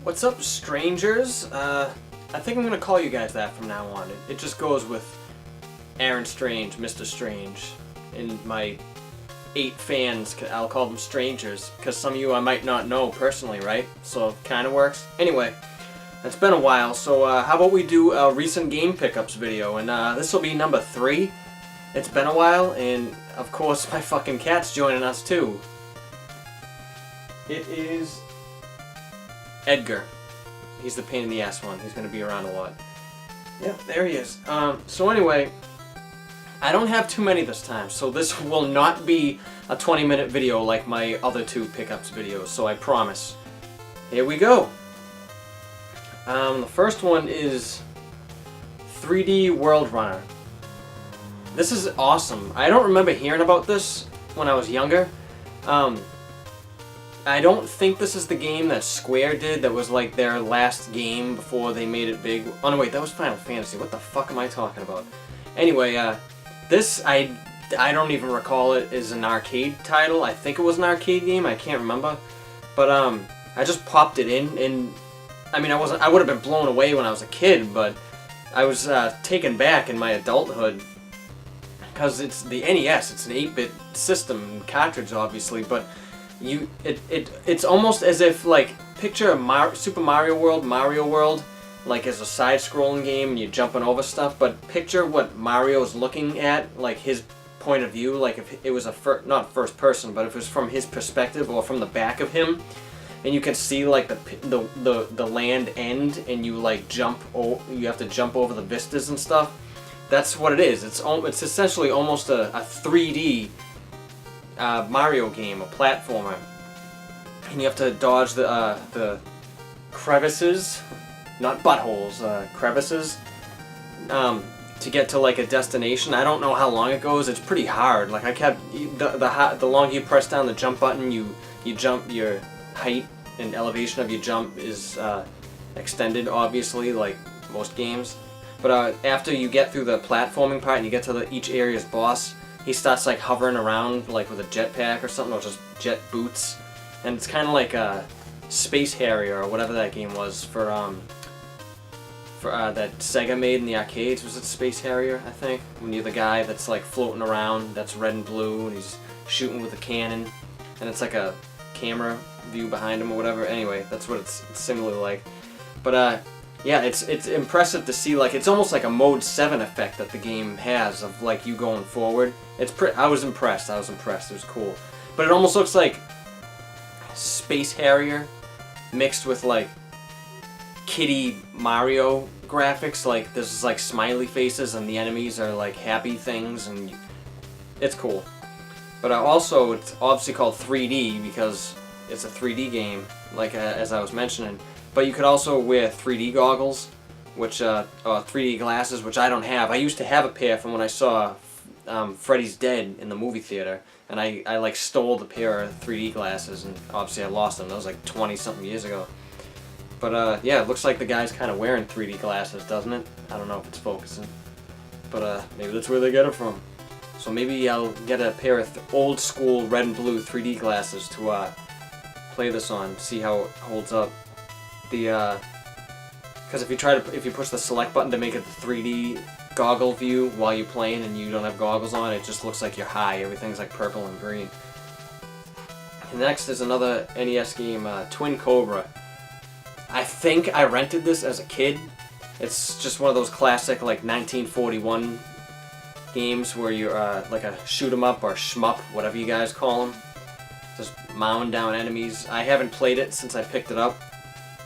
What's up, strangers? I think I'm gonna call you guys that from now on. It just goes with Aaron Strange, Mr. Strange, and my 8 fans. I'll call them strangers, because some of you I might not know personally, right? So it kind of works. Anyway, it's been a while, so how about we do a recent game pickups video, and this will be number 3. It's been a while, and of course my fucking cat's joining us too. It is Edgar. He's the pain in the ass one. He's going to be around a lot. Yep, there he is. So anyway, I don't have too many this time, so this will not be a 20-minute video like my other 2 pickups videos, so I promise. Here we go. The first one is 3D World Runner. This is awesome. I don't remember hearing about this when I was younger. I don't think this is the game that Square did that was like their last game before they made it big. Oh no, wait, that was Final Fantasy. What the fuck am I talking about? Anyway, this, I don't even recall it as an arcade title. I think it was an arcade game, I can't remember. But I just popped it in, and I mean, I would have been blown away when I was a kid, but I was taken back in my adulthood. Because it's the NES, it's an 8-bit system, cartridge obviously, but it's almost as if, like, picture a Super Mario World, like as a side-scrolling game and you're jumping over stuff, but picture what Mario's looking at, like his point of view, like if it was not first person, but if it was from his perspective or from the back of him, and you can see like the land end, and you like you have to jump over the vistas and stuff. That's what it is. It's essentially almost a 3D Mario game, a platformer, and you have to dodge the crevices, not buttholes, crevices, to get to like a destination. I don't know how long it goes. It's pretty hard. Like I kept the longer you press down the jump button, you jump. Your height and elevation of your jump is extended, obviously, like most games. But after you get through the platforming part and you get to each area's boss, he starts like hovering around like with a jetpack or something, or just jet boots, and it's kind of like a Space Harrier or whatever that game was for that Sega made in the arcades. Was it Space Harrier? I think when you're the guy that's like floating around, that's red and blue, and he's shooting with a cannon, and it's like a camera view behind him or whatever. Anyway, that's what it's similar like. But yeah, it's impressive to see. Like, it's almost like a Mode 7 effect that the game has of like you going forward. I was impressed. It was cool. But it almost looks like Space Harrier mixed with like Kitty Mario graphics. Like there's like smiley faces and the enemies are like happy things, and it's cool. But also it's obviously called 3D because it's a 3D game, like as I was mentioning. But you could also wear 3D goggles, which 3D glasses, which I don't have. I used to have a pair from when I saw Freddy's Dead in the movie theater, and I like stole the pair of 3D glasses, and obviously I lost them. That was like 20-something years ago. But yeah, it looks like the guy's kind of wearing 3D glasses, doesn't it? I don't know if it's focusing, but maybe that's where they get it from. So maybe I'll get a pair of old school red and blue 3D glasses to play this on, see how it holds up. Because if you push the select button to make it the 3D goggle view while you're playing and you don't have goggles on, it just looks like you're high. Everything's like purple and green. And next is another NES game, Twin Cobra. I think I rented this as a kid. It's just one of those classic like 1941 games where you're like a shoot 'em up or shmup, whatever you guys call them. Just mowing down enemies. I haven't played it since I picked it up.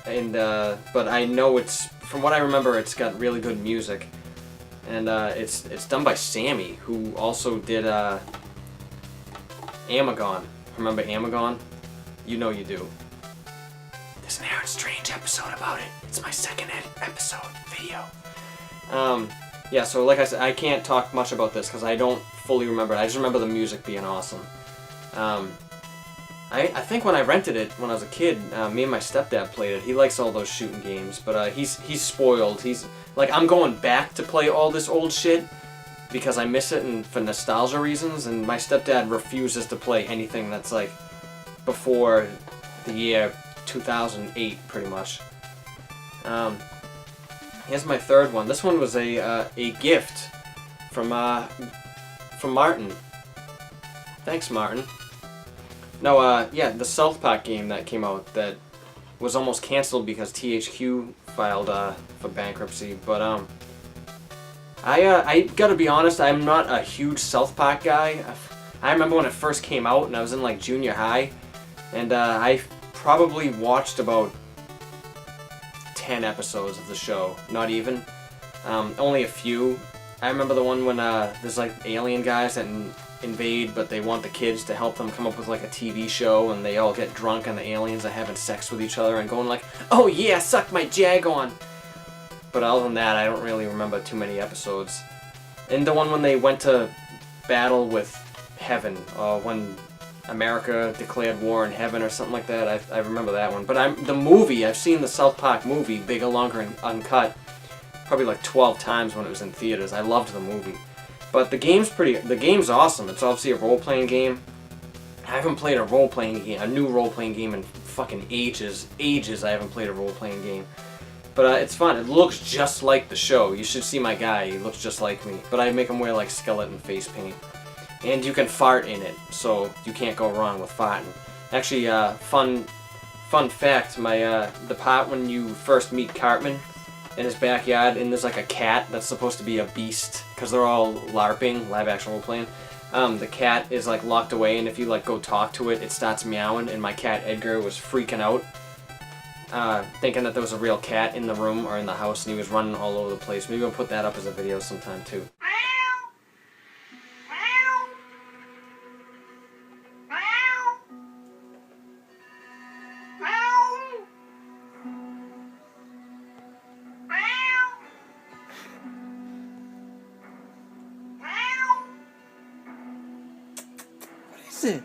And but I know from what I remember, it's got really good music, and it's done by Sammy, who also did Amagon. Remember Amagon? You know you do. There's an Aaron Strange episode about it. It's my second episode video. Yeah, so like I said, I can't talk much about this because I don't fully remember it. I just remember the music being awesome. I think when I rented it when I was a kid, me and my stepdad played it. He likes all those shooting games, but he's spoiled. He's like, I'm going back to play all this old shit because I miss it and for nostalgia reasons, and my stepdad refuses to play anything that's like before the year 2008, pretty much. Here's my third one. This one was a gift from Martin. Thanks, Martin. No, yeah, the South Park game that came out that was almost canceled because THQ filed for bankruptcy. But I gotta be honest, I'm not a huge South Park guy. I remember when it first came out, and I was in like junior high, and I probably watched about 10 episodes of the show. Not even. Only a few. I remember the one when there's like alien guys that invade, but they want the kids to help them come up with like a TV show, and they all get drunk, and the aliens are having sex with each other and going like, "Oh yeah, suck my jag on." But other than that, I don't really remember too many episodes. And the one when they went to battle with heaven, when America declared war in heaven or something like that. I remember that one. But the movie, I've seen the South Park movie, Bigger, Longer, and Uncut, probably like 12 times when it was in theaters. I loved the movie. But the game's awesome. It's obviously a role-playing game. I haven't played a new role-playing game in fucking ages. I haven't played a role-playing game. But it's fun. It looks just like the show. You should see my guy. He looks just like me. But I make him wear like skeleton face paint. And you can fart in it, so you can't go wrong with farting. Actually, fun fact, the part when you first meet Cartman in his backyard, and there's like a cat that's supposed to be a beast, because they're all LARPing, live action role playing. The cat is like locked away, and if you like go talk to it, it starts meowing, and my cat Edgar was freaking out, thinking that there was a real cat in the room or in the house, and he was running all over the place. Maybe I'll put that up as a video sometime too. What is it?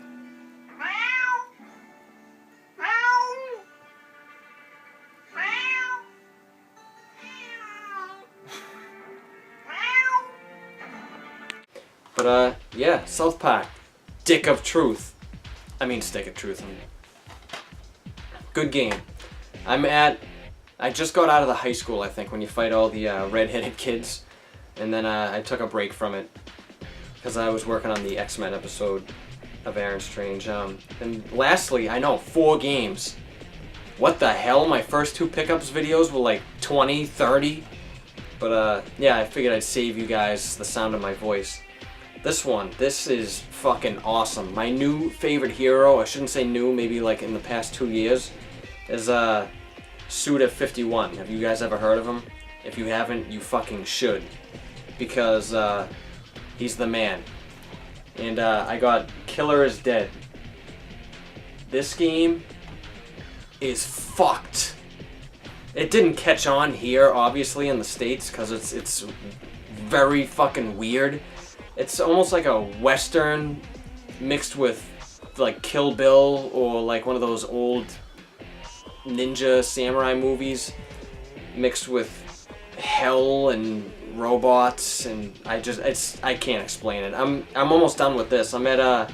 But yeah, South Park, Stick of Truth. Good game. I just got out of the high school, I think, when you fight all the red-headed kids, and then I took a break from it because I was working on the X-Men episode of Aaron Strange. And lastly, I know, 4 games. What the hell? My first 2 pickups videos were like 20, 30. But yeah, I figured I'd save you guys the sound of my voice. This is fucking awesome. My new favorite hero, I shouldn't say new, maybe like in the past 2 years, is Suda51. Have you guys ever heard of him? If you haven't, you fucking should. Because he's the man. And I got Killer is Dead. This game is fucked. It didn't catch on here, obviously, in the States, because it's very fucking weird. It's almost like a Western mixed with like Kill Bill or like one of those old ninja samurai movies mixed with hell and robots, and I can't explain it. I'm almost done with this. I'm at I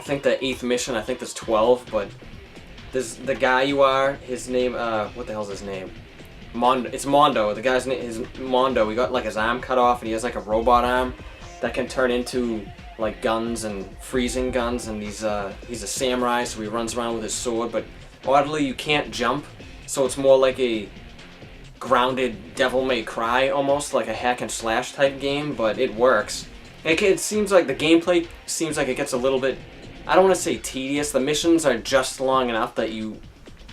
think the 8th mission. I think there's 12, but there's the guy you are, his name, what the hell's his name? Mondo. It's Mondo. The guy's name is Mondo. He got like his arm cut off, and he has like a robot arm that can turn into like guns and freezing guns, and he's a samurai, so he runs around with his sword, but oddly you can't jump, so it's more like a grounded Devil May Cry, almost like a hack and slash type game, but it works. It seems like the gameplay seems like it gets a little bit, I don't want to say tedious. The missions are just long enough that you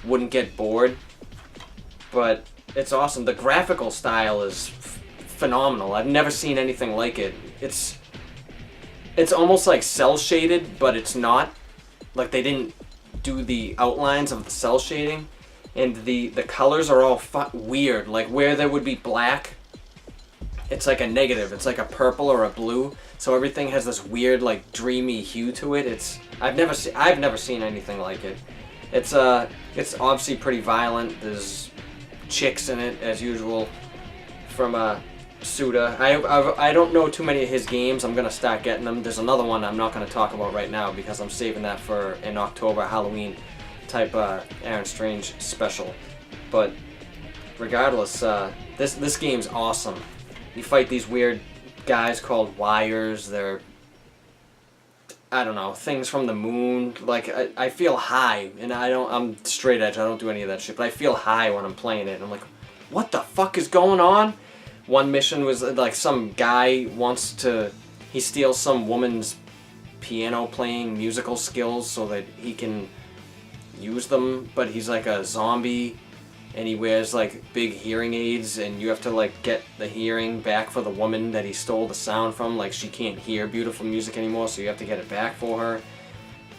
wouldn't get bored, but it's awesome. The graphical style is phenomenal. I've never seen anything like it. It's almost like cell shaded, but it's not. Like they didn't do the outlines of the cell shading, and the colors are all weird. Like where there would be black, it's like a negative. It's like a purple or a blue. So everything has this weird, like dreamy hue to it. I've never seen anything like it. It's obviously pretty violent. There's chicks in it as usual from Suda. I don't know too many of his games. I'm gonna start getting them. There's another one I'm not gonna talk about right now because I'm saving that for in October, Halloween type Aaron Strange special. But regardless, this game's awesome. You fight these weird guys called wires. They're, I don't know, things from the moon. Like, I feel high, and I'm straight edge, I don't do any of that shit, but I feel high when I'm playing it, and I'm like, what the fuck is going on? One mission was, like, some guy he steals some woman's piano playing musical skills so that he can use them, but he's like a zombie, and he wears like big hearing aids, and you have to like get the hearing back for the woman that he stole the sound from. Like, she can't hear beautiful music anymore, so you have to get it back for her.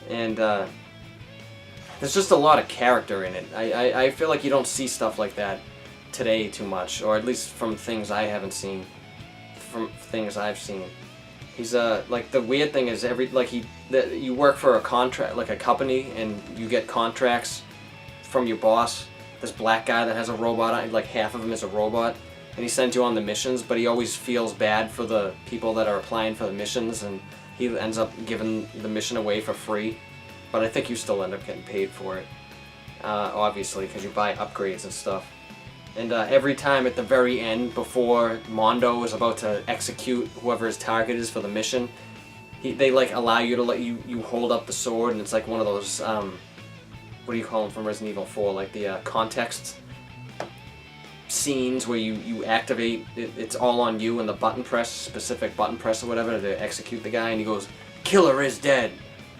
And there's just a lot of character in it. I feel like you don't see stuff like that today too much, or at least from things I haven't seen, from things I've seen. He's like, the weird thing is you work for a contract, like a company, and you get contracts from your boss. This black guy that has a robot, like half of him is a robot, and he sends you on the missions, but he always feels bad for the people that are applying for the missions, and he ends up giving the mission away for free. But I think you still end up getting paid for it, obviously, because you buy upgrades and stuff. And every time at the very end, before Mondo is about to execute whoever his target is for the mission, they like allow you to let you hold up the sword, and it's like one of those what do you call them from Resident Evil 4? Like the context scenes where you activate it's all on you and the button press, specific button press or whatever, to execute the guy, and he goes, "Killer is dead."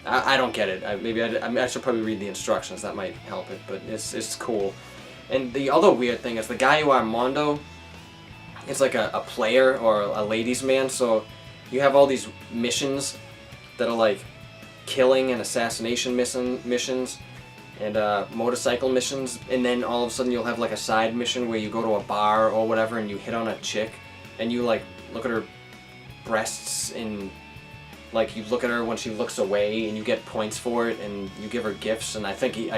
I don't get it. I should probably read the instructions. That might help it, but it's cool. And the other weird thing is the guy you are, Mondo, is like a player or a ladies' man, so you have all these missions that are like killing and assassination missions and motorcycle missions, and then all of a sudden you'll have like a side mission where you go to a bar or whatever and you hit on a chick and you like look at her breasts, and like you look at her when she looks away and you get points for it, and you give her gifts, and I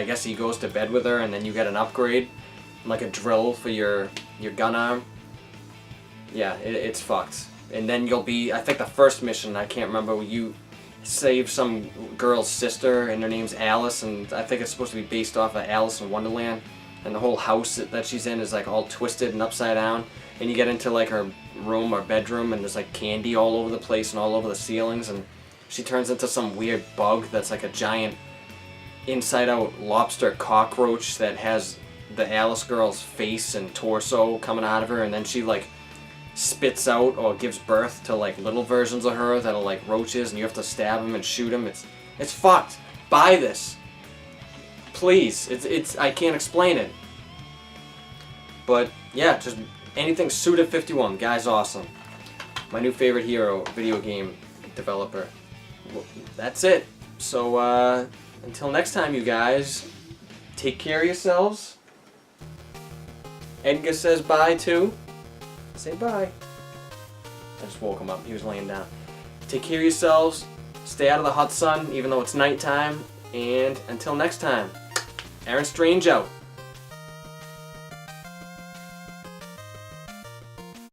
guess he goes to bed with her, and then you get an upgrade, like a drill for your gun arm. Yeah, it's fucked. And then you'll be, I think the first mission, I can't remember, you save some girl's sister, and her name's Alice, and I think it's supposed to be based off of Alice in Wonderland, and the whole house that she's in is like all twisted and upside down, and you get into like her room or bedroom, and there's like candy all over the place and all over the ceilings, and she turns into some weird bug that's like a giant inside-out lobster cockroach that has the Alice girl's face and torso coming out of her, and then she like spits out or gives birth to like little versions of her that are like roaches, and you have to stab them and shoot them. It's fucked. Buy this, please. It's I can't explain it. But yeah, just anything Suda51, guy's awesome. My new favorite hero, video game developer. Well, that's it. So until next time, you guys, take care of yourselves. Edgar says bye too. Say bye. I just woke him up. He was laying down. Take care of yourselves. Stay out of the hot sun, even though it's nighttime. And until next time, Aaron Strange out.